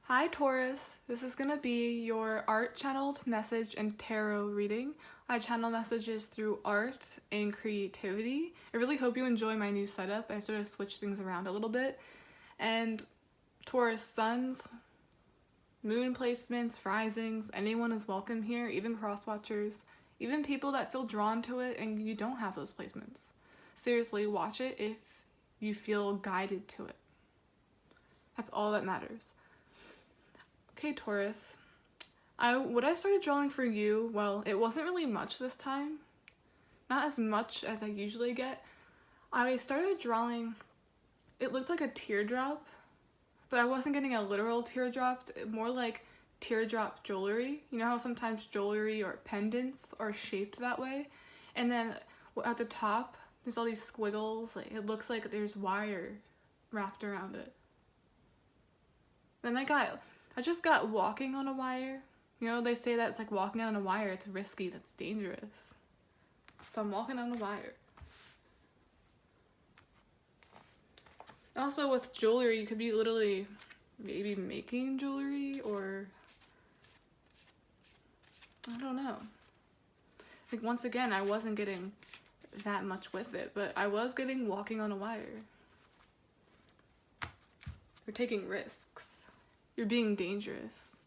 Hi Taurus, this is going to be your art channeled message and tarot reading. I channel messages through art and creativity. I really hope you enjoy my new setup. I sort of switched things around a little bit. And Taurus suns, moon placements, risings, anyone is welcome here, even cross-watchers, even people that feel drawn to it and you don't have those placements. Seriously, watch it if you feel guided to it. That's all that matters. Okay, Taurus, what I started drawing for you, well, it wasn't really much this time. Not as much as I usually get. I started drawing, it looked like a teardrop, but I wasn't getting a literal teardrop, more like teardrop jewelry. You know how sometimes jewelry or pendants are shaped that way? And then at the top, there's all these squiggles. Like, it looks like there's wire wrapped around it. Then I just got walking on a wire. You know, they say that it's like walking on a wire, it's risky, that's dangerous. So I'm walking on a wire. Also with jewelry, you could be literally maybe making jewelry or I don't know. Like once again, I wasn't getting that much with it, but I was getting walking on a wire. You're taking risks. You're being dangerous.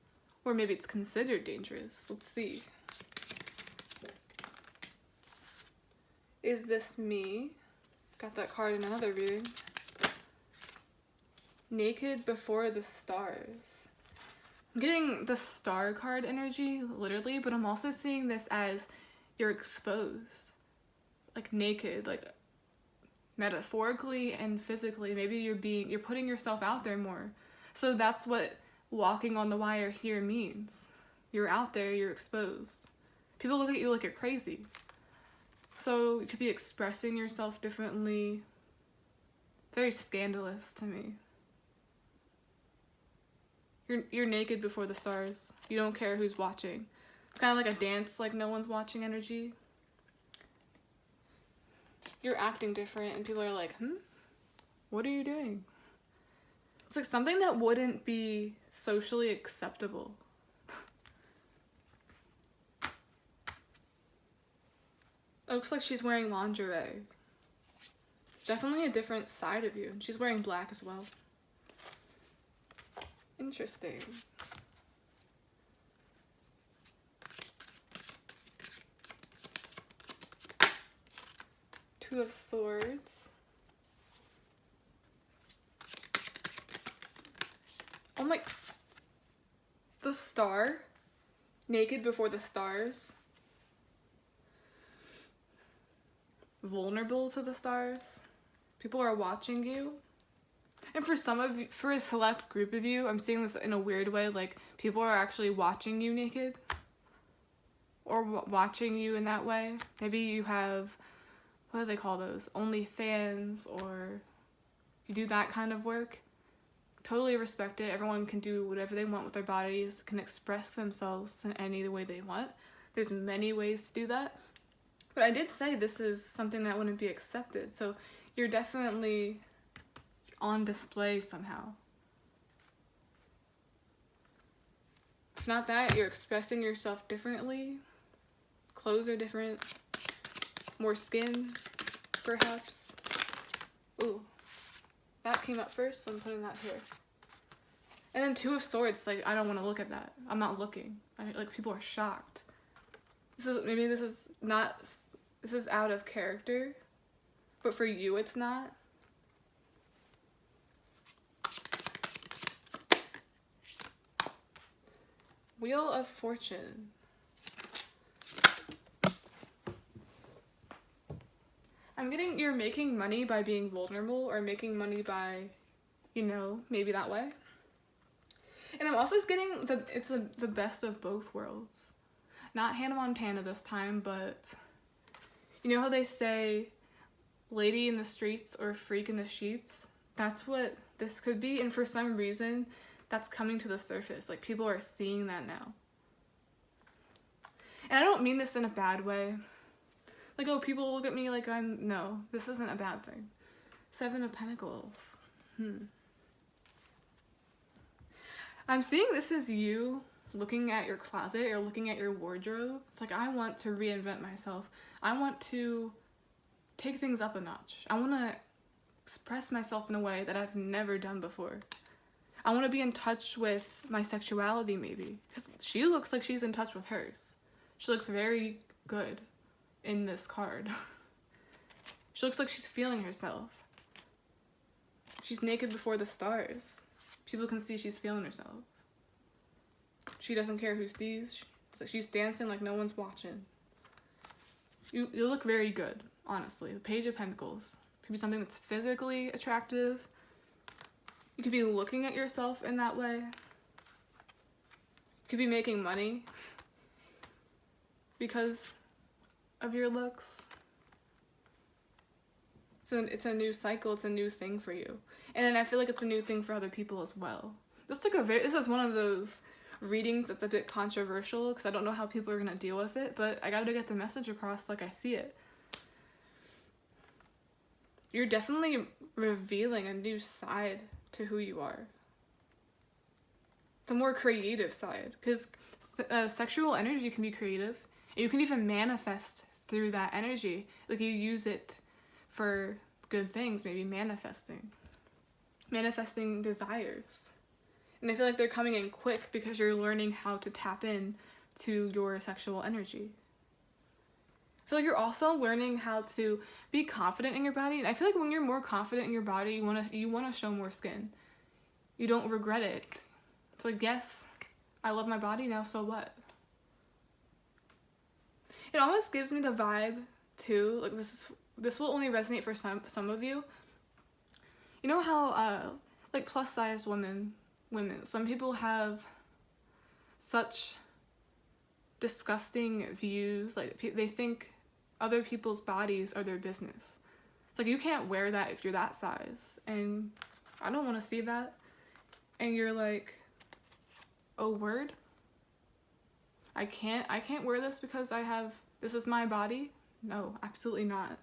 Or maybe it's considered dangerous. Let's see. Is this me? Got that card in another reading. Naked before the stars. I'm getting the star card energy, literally, but I'm also seeing this as you're exposed. Like naked, like metaphorically and physically. Maybe you're putting yourself out there more. So that's what walking on the wire here means. You're out there, you're exposed. People look at you like you're crazy. So you could be expressing yourself differently. Very scandalous to me. You're naked before the stars. You don't care who's watching. It's kind of like a dance, like no one's watching energy. You're acting different and people are like, what are you doing? It's like something that wouldn't be socially acceptable. It looks like she's wearing lingerie. Definitely a different side of you. She's wearing black as well. Interesting. Two of Swords. Oh my, the star, naked before the stars, vulnerable to the stars, people are watching you, and for a select group of you, I'm seeing this in a weird way, like people are actually watching you naked, or watching you in that way. Maybe you have, what do they call those, OnlyFans, or you do that kind of work. Totally respect it. Everyone can do whatever they want with their bodies, can express themselves in any way they want. There's many ways to do that. But I did say this is something that wouldn't be accepted. So you're definitely on display somehow. If not that, you're expressing yourself differently. Clothes are different. More skin, perhaps. Ooh. That came up first, so I'm putting that here. And then Two of Swords, like, I don't want to look at that. I'm not looking. Like, people are shocked. This is out of character, but for you it's not. Wheel of Fortune. I'm getting you're making money by being vulnerable or making money by, you know, maybe that way. And I'm also getting the best of both worlds. Not Hannah Montana this time, but you know how they say lady in the streets or freak in the sheets? That's what this could be, and for some reason that's coming to the surface. Like people are seeing that now. And I don't mean this in a bad way. Like, oh, people look at me like no, this isn't a bad thing. Seven of Pentacles. I'm seeing this as you looking at your closet or looking at your wardrobe. It's like, I want to reinvent myself. I want to take things up a notch. I want to express myself in a way that I've never done before. I want to be in touch with my sexuality, maybe. Because she looks like she's in touch with hers. She looks very good in this card. She looks like she's feeling herself. She's naked before the stars. People can see she's feeling herself. She doesn't care who sees. She's dancing like no one's watching. You look very good, honestly. The Page of Pentacles. It could be something that's physically attractive. You could be looking at yourself in that way. You could be making money because of your looks. It's a new cycle. It's a new thing for you. And then I feel like it's a new thing for other people as well. This is one of those readings that's a bit controversial because I don't know how people are going to deal with it, but I gotta get the message across like I see it. You're definitely revealing a new side to who you are. It's a more creative side because sexual energy can be creative. And you can even manifest through that energy. Like you use it for good things, maybe manifesting desires. And I feel like they're coming in quick because you're learning how to tap in to your sexual energy. I feel like you're also learning how to be confident in your body. And I feel like when you're more confident in your body, you wanna show more skin. You don't regret it. It's like, yes, I love my body now, so what? It almost gives me the vibe too, like this will only resonate for some of you. You know how like plus size women, some people have such disgusting views, like they think other people's bodies are their business. It's like you can't wear that if you're that size, and I don't want to see that. And you're like, oh, word? I can't wear this because this is my body? No, absolutely not.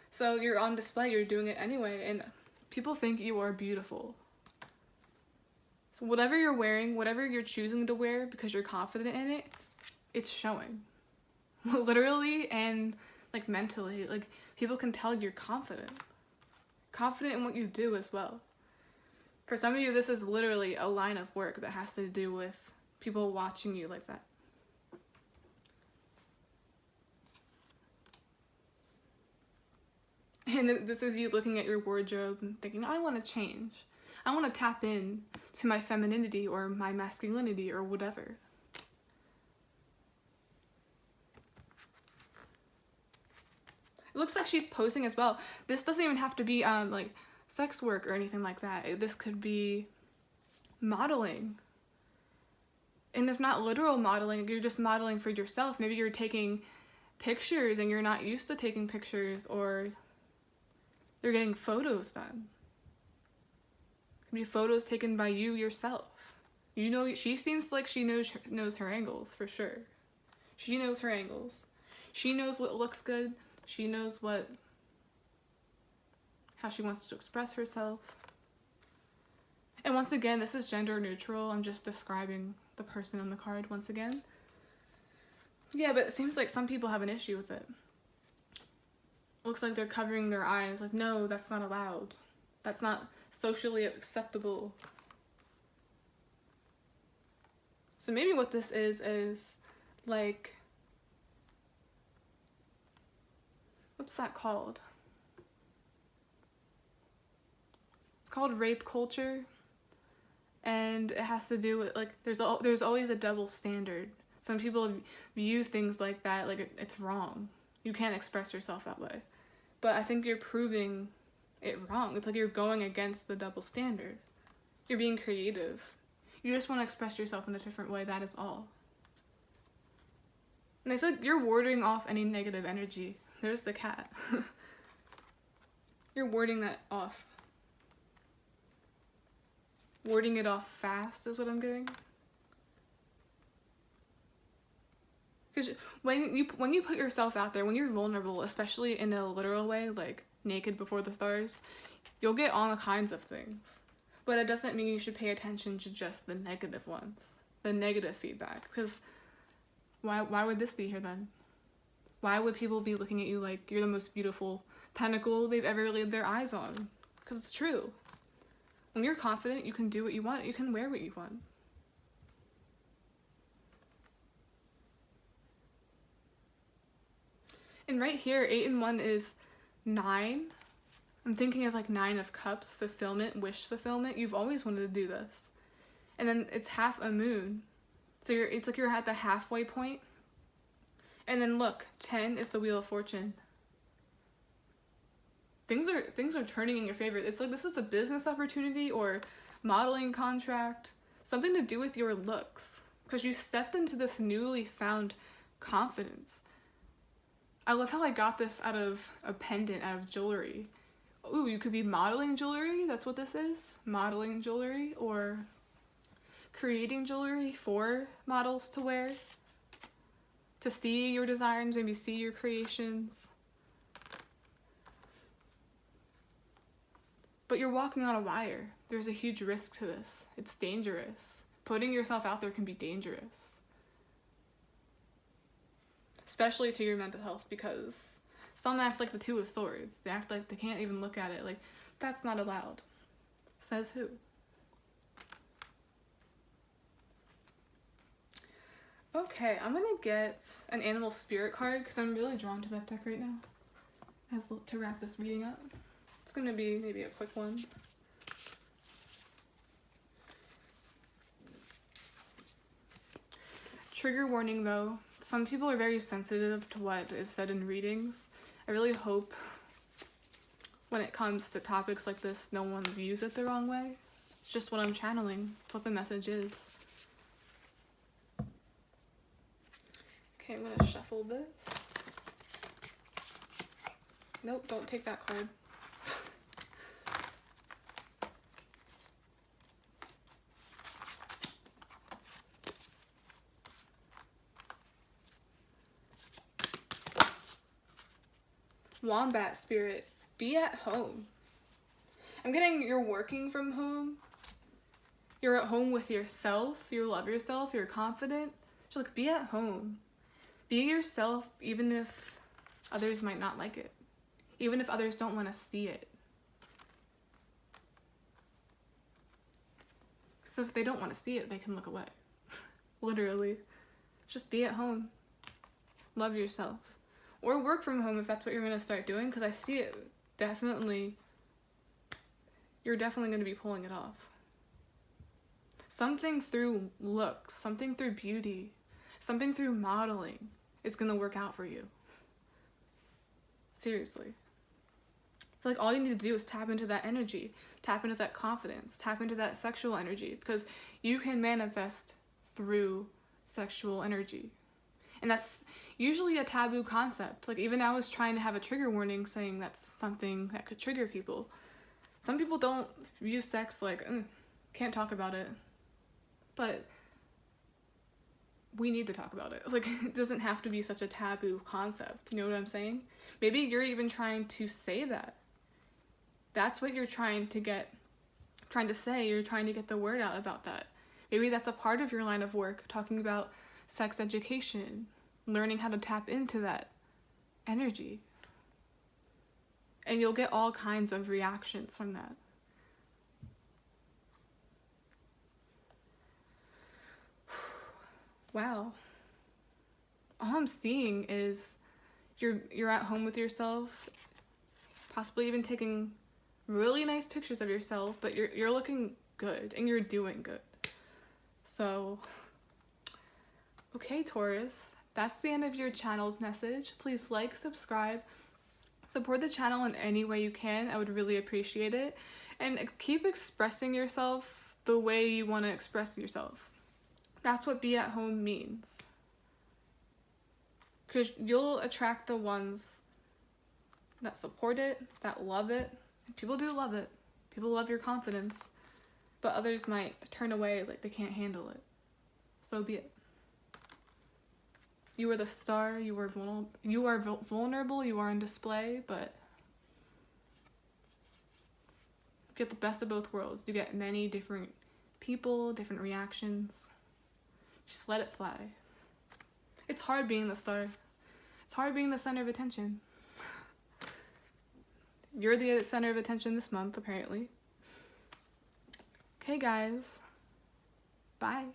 So you're on display, you're doing it anyway, and people think you are beautiful. So whatever you're wearing, whatever you're choosing to wear because you're confident in it, it's showing. Literally and like mentally, like people can tell you're confident. Confident in what you do as well. For some of you, this is literally a line of work that has to do with people watching you like that. And this is you looking at your wardrobe and thinking, I want to change. I want to tap in to my femininity or my masculinity or whatever. It looks like she's posing as well. This doesn't even have to be like sex work or anything like that. This could be modeling. And if not literal modeling, you're just modeling for yourself. Maybe you're taking pictures and you're not used to taking pictures, or they're getting photos done. Could be photos taken by you yourself. You know, she seems like she knows her angles for sure. She knows her angles. She knows what looks good. She knows how she wants to express herself. And once again, this is gender neutral. I'm just describing the person on the card once again. Yeah, but it seems like some people have an issue with it. Looks like they're covering their eyes. Like, no, that's not allowed. That's not socially acceptable. So maybe what this is like, what's that called? It's called rape culture. And it has to do with, like, there's always a double standard. Some people view things like that, like it's wrong. You can't express yourself that way. But I think you're proving it wrong. It's like you're going against the double standard. You're being creative. You just want to express yourself in a different way, that is all. And I feel like you're warding off any negative energy. There's the cat. You're warding that off. Warding it off fast is what I'm getting. Because when you put yourself out there, when you're vulnerable, especially in a literal way, like naked before the stars, you'll get all kinds of things. But it doesn't mean you should pay attention to just the negative ones, the negative feedback, because why would this be here then? Why would people be looking at you like you're the most beautiful pentacle they've ever laid their eyes on? Because it's true. When you're confident, you can do what you want, you can wear what you want. And right here, 8 and 1 is 9. I'm thinking of like 9 of cups, fulfillment, wish fulfillment. You've always wanted to do this. And then it's half a moon. So it's like you're at the halfway point. And then look, 10 is the Wheel of Fortune. Things are turning in your favor. It's like this is a business opportunity or modeling contract, something to do with your looks, because you stepped into this newly found confidence. I love how I got this out of a pendant, out of jewelry. Ooh, you could be modeling jewelry. That's what this is. Modeling jewelry or creating jewelry for models to wear. To see your designs, maybe see your creations. But you're walking on a wire. There's a huge risk to this. It's dangerous. Putting yourself out there can be dangerous. Especially to your mental health, because some act like the Two of Swords. They act like they can't even look at it. Like, that's not allowed. Says who? Okay, I'm gonna get an animal spirit card because I'm really drawn to that deck right now. As to wrap this reading up. It's gonna be maybe a quick one. Trigger warning though. Some people are very sensitive to what is said in readings. I really hope when it comes to topics like this, no one views it the wrong way. It's just what I'm channeling. It's what the message is. Okay, I'm gonna shuffle this. Nope, don't take that card. Wombat spirit, be at home. I'm getting you're working from home. You're at home with yourself. You love yourself. You're confident. Just like be at home. Be yourself even if others might not like it. Even if others don't want to see it. So if they don't want to see it, they can look away. Literally. Just be at home. Love yourself. Or work from home if that's what you're going to start doing, because I see it definitely. You're definitely going to be pulling it off. Something through looks, something through beauty, something through modeling is going to work out for you. Seriously. I feel like all you need to do is tap into that energy, tap into that confidence, tap into that sexual energy, because you can manifest through sexual energy. And that's usually a taboo concept. Like, even I was trying to have a trigger warning saying that's something that could trigger people. Some people don't view sex like, can't talk about it. But we need to talk about it. Like, it doesn't have to be such a taboo concept. You know what I'm saying? Maybe you're even trying to say that. That's what you're trying to say. You're trying to get the word out about that. Maybe that's a part of your line of work, talking about sex education, learning how to tap into that energy. And you'll get all kinds of reactions from that. Wow. All I'm seeing is you're at home with yourself, possibly even taking really nice pictures of yourself, but you're looking good and you're doing good. So, okay, Taurus, that's the end of your channeled message. Please like, subscribe, support the channel in any way you can. I would really appreciate it. And keep expressing yourself the way you want to express yourself. That's what be at home means. Because you'll attract the ones that support it, that love it. People do love it. People love your confidence. But others might turn away like they can't handle it. So be it. You are the star, you are vulnerable, you are on display, but get the best of both worlds. You get many different people, different reactions. Just let it fly. It's hard being the star. It's hard being the center of attention. You're the center of attention this month, apparently. Okay, guys. Bye.